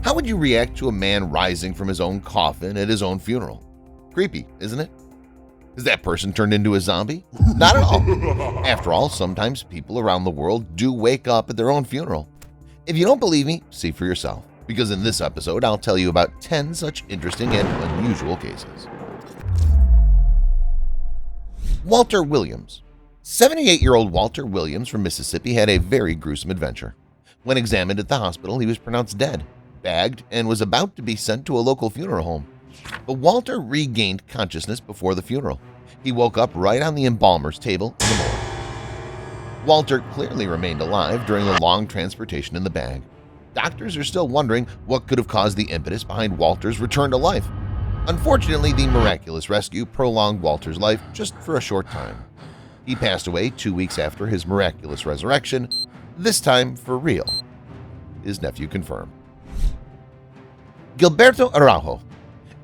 How would you react to a man rising from his own coffin at his own funeral? Creepy, isn't it? Is that person turned into a zombie? Not at all. After all, sometimes people around the world do wake up at their own funeral. If you don't believe me, see for yourself, because in this episode I'll tell you about 10 such interesting and unusual cases. Walter Williams. 78-year-old Walter Williams from Mississippi had a very gruesome adventure. When examined at the hospital, he was pronounced dead, bagged, and was about to be sent to a local funeral home. But Walter regained consciousness before the funeral. He woke up right on the embalmer's table in the morgue. Walter clearly remained alive during the long transportation in the bag. Doctors are still wondering what could have caused the impetus behind Walter's return to life. Unfortunately, the miraculous rescue prolonged Walter's life just for a short time. He passed away 2 weeks after his miraculous resurrection, this time for real. His nephew confirmed. Gilberto Araujo.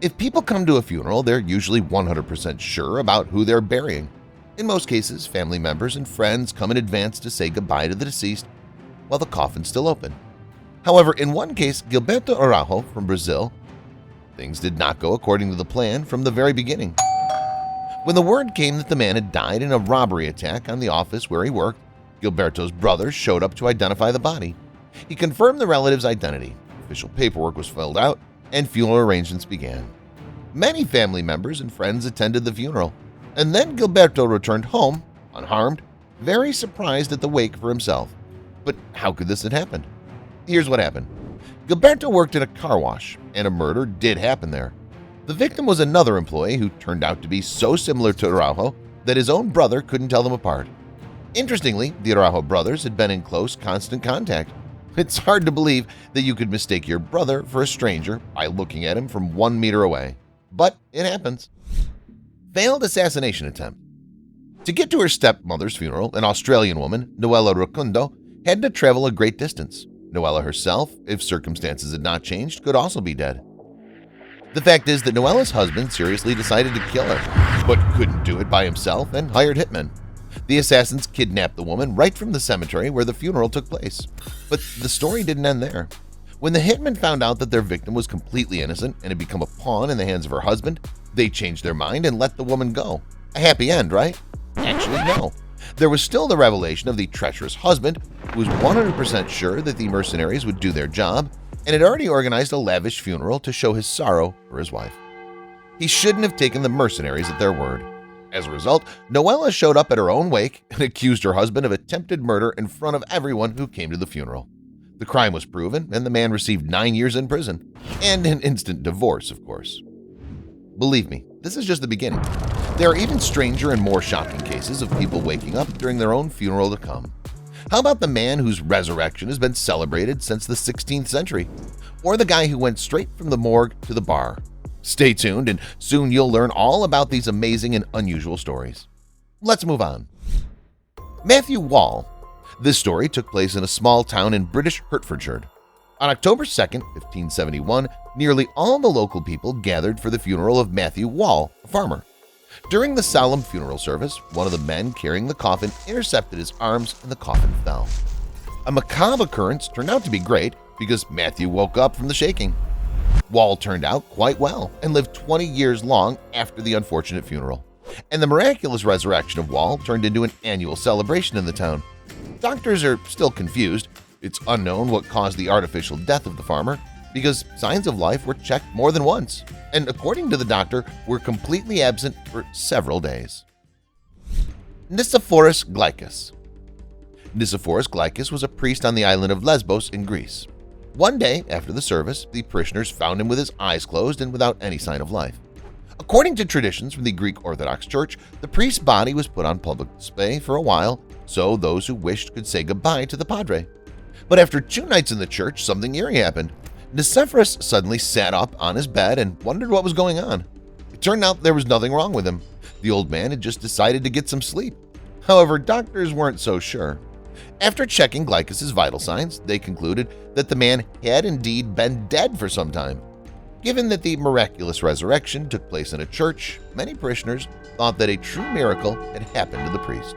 If people come to a funeral, they're usually 100% sure about who they're burying. In most cases, family members and friends come in advance to say goodbye to the deceased while the coffin's still open. However, in one case, Gilberto Araujo from Brazil, things did not go according to the plan from the very beginning. When the word came that the man had died in a robbery attack on the office where he worked, Gilberto's brothers showed up to identify the body. He confirmed the relative's identity, official paperwork was filled out, and funeral arrangements began. Many family members and friends attended the funeral, and then Gilberto returned home, unharmed, very surprised at the wake for himself. But how could this have happened? Here's what happened. Gilberto worked in a car wash, and a murder did happen there. The victim was another employee who turned out to be so similar to Araujo that his own brother couldn't tell them apart. Interestingly, the Araujo brothers had been in close, constant contact. It's hard to believe that you could mistake your brother for a stranger by looking at him from 1 meter away. But it happens. Failed assassination attempt. To get to her stepmother's funeral, an Australian woman, Noella Rukundo, had to travel a great distance. Noella herself, if circumstances had not changed, could also be dead. The fact is that Noella's husband seriously decided to kill her, but couldn't do it by himself and hired hitmen. The assassins kidnapped the woman right from the cemetery where the funeral took place. But the story didn't end there. When the hitmen found out that their victim was completely innocent and had become a pawn in the hands of her husband, they changed their mind and let the woman go. A happy end, right? Actually, no. There was still the revelation of the treacherous husband, who was 100% sure that the mercenaries would do their job and had already organized a lavish funeral to show his sorrow for his wife. He shouldn't have taken the mercenaries at their word. As a result, Noella showed up at her own wake and accused her husband of attempted murder in front of everyone who came to the funeral. The crime was proven, and the man received 9 years in prison, and an instant divorce, of course. Believe me, this is just the beginning. There are even stranger and more shocking cases of people waking up during their own funeral to come. How about the man whose resurrection has been celebrated since the 16th century? Or the guy who went straight from the morgue to the bar? Stay tuned, and soon you'll learn all about these amazing and unusual stories. Let's move on. Matthew Wall. This story took place in a small town in British Hertfordshire. On October 2nd, 1571, nearly all the local people gathered for the funeral of Matthew Wall, a farmer. During the solemn funeral service, one of the men carrying the coffin intercepted his arms and the coffin fell. A macabre occurrence turned out to be great because Matthew woke up from the shaking. Wall turned out quite well and lived 20 years long after the unfortunate funeral. And the miraculous resurrection of Wall turned into an annual celebration in the town. Doctors are still confused. It's unknown what caused the artificial death of the farmer because signs of life were checked more than once, and according to the doctor, were completely absent for several days. Nicephorus Glycus. Nicephorus Glycus was a priest on the island of Lesbos in Greece. One day after the service, the parishioners found him with his eyes closed and without any sign of life. According to traditions from the Greek Orthodox Church, the priest's body was put on public display for a while so those who wished could say goodbye to the padre. But after 2 nights in the church, something eerie happened. Nicephorus suddenly sat up on his bed and wondered what was going on. It turned out there was nothing wrong with him. The old man had just decided to get some sleep. However, doctors weren't so sure. After checking Glycus' vital signs, they concluded that the man had indeed been dead for some time. Given that the miraculous resurrection took place in a church, many parishioners thought that a true miracle had happened to the priest.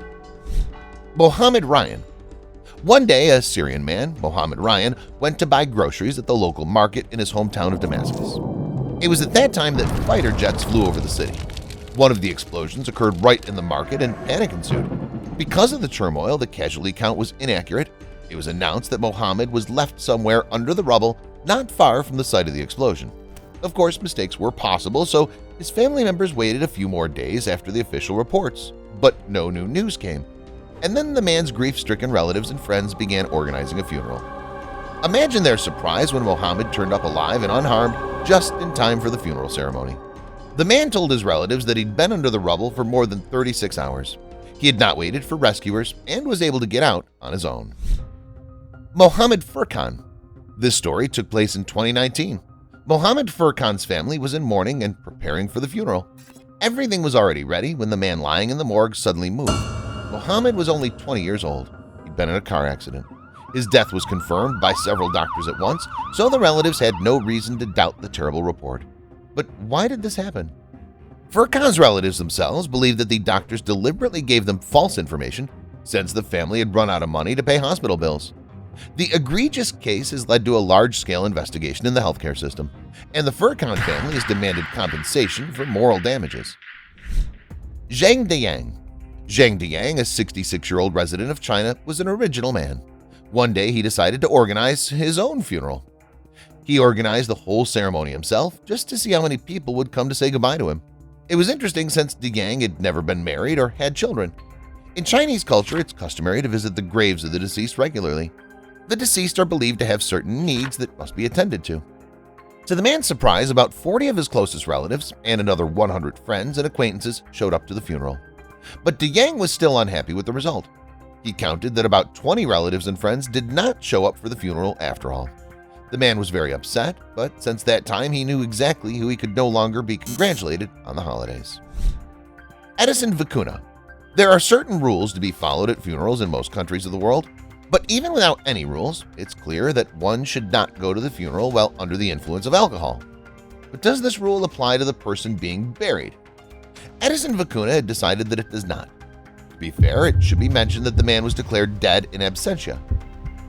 Mohammed Ryan. One day, a Syrian man, Mohammed Ryan, went to buy groceries at the local market in his hometown of Damascus. It was at that time that fighter jets flew over the city. One of the explosions occurred right in the market and panic ensued. Because of the turmoil, the casualty count was inaccurate. It was announced that Mohammed was left somewhere under the rubble not far from the site of the explosion. Of course, mistakes were possible, so his family members waited a few more days after the official reports, but no new news came. And then the man's grief-stricken relatives and friends began organizing a funeral. Imagine their surprise when Mohammed turned up alive and unharmed just in time for the funeral ceremony. The man told his relatives that he'd been under the rubble for more than 36 hours. He had not waited for rescuers and was able to get out on his own. Mohammed Furkan. This story took place in 2019. Mohammed Furkan's family was in mourning and preparing for the funeral. Everything was already ready when the man lying in the morgue suddenly moved. Mohammed was only 20 years old. He'd been in a car accident. His death was confirmed by several doctors at once, so the relatives had no reason to doubt the terrible report. But why did this happen? Furkan's relatives themselves believed that the doctors deliberately gave them false information since the family had run out of money to pay hospital bills. The egregious case has led to a large-scale investigation in the healthcare system, and the Furkan family has demanded compensation for moral damages. Zhang Diyang. Zhang Diyang, a 66-year-old resident of China, was an original man. One day he decided to organize his own funeral. He organized the whole ceremony himself just to see how many people would come to say goodbye to him. It was interesting since Diyang had never been married or had children. In Chinese culture, it's customary to visit the graves of the deceased regularly. The deceased are believed to have certain needs that must be attended to. To the man's surprise, about 40 of his closest relatives and another 100 friends and acquaintances showed up to the funeral. But Diyang was still unhappy with the result. He counted that about 20 relatives and friends did not show up for the funeral after all. The man was very upset, but since that time he knew exactly who he could no longer be congratulated on the holidays. Edison Vicuña. There are certain rules to be followed at funerals in most countries of the world, but even without any rules, it's clear that one should not go to the funeral while under the influence of alcohol. But does this rule apply to the person being buried? Edison Vicuña had decided that it does not. To be fair, it should be mentioned that the man was declared dead in absentia.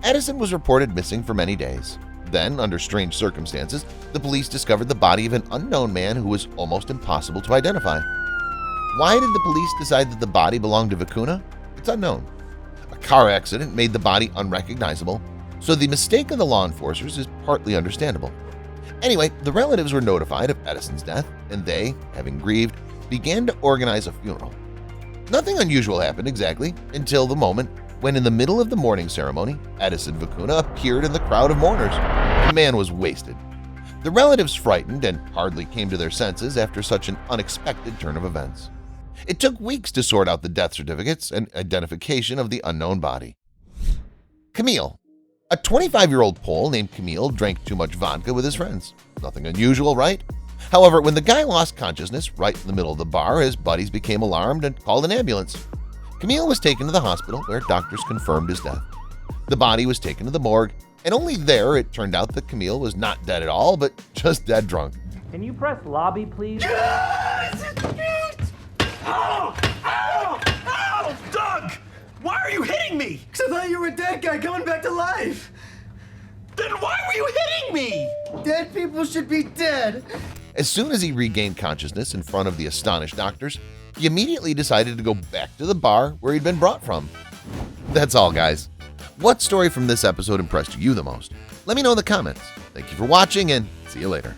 Edison was reported missing for many days. Then, under strange circumstances, the police discovered the body of an unknown man who was almost impossible to identify. Why did the police decide that the body belonged to Vicuña? It's unknown. A car accident made the body unrecognizable, so the mistake of the law enforcers is partly understandable. Anyway, the relatives were notified of Edison's death, and they, having grieved, began to organize a funeral. Nothing unusual happened exactly until the moment when, in the middle of the mourning ceremony, Edison Vicuña appeared in the crowd of mourners. The man was wasted. The relatives frightened and hardly came to their senses after such an unexpected turn of events. It took weeks to sort out the death certificates and identification of the unknown body. Camille. A 25-year-old Pole named Camille drank too much vodka with his friends. Nothing unusual, right? However, when the guy lost consciousness right in the middle of the bar, his buddies became alarmed and called an ambulance. Camille was taken to the hospital where doctors confirmed his death. The body was taken to the morgue, and only there it turned out that Camille was not dead at all, but just dead drunk. Can you press lobby, please? Ow! Ow! Ow! Doug! Why are you hitting me? Because I thought you were a dead guy coming back to life. Then why were you hitting me? Dead people should be dead. As soon as he regained consciousness in front of the astonished doctors, he immediately decided to go back to the bar where he'd been brought from. That's all, guys. What story from this episode impressed you the most? Let me know in the comments. Thank you for watching, and see you later.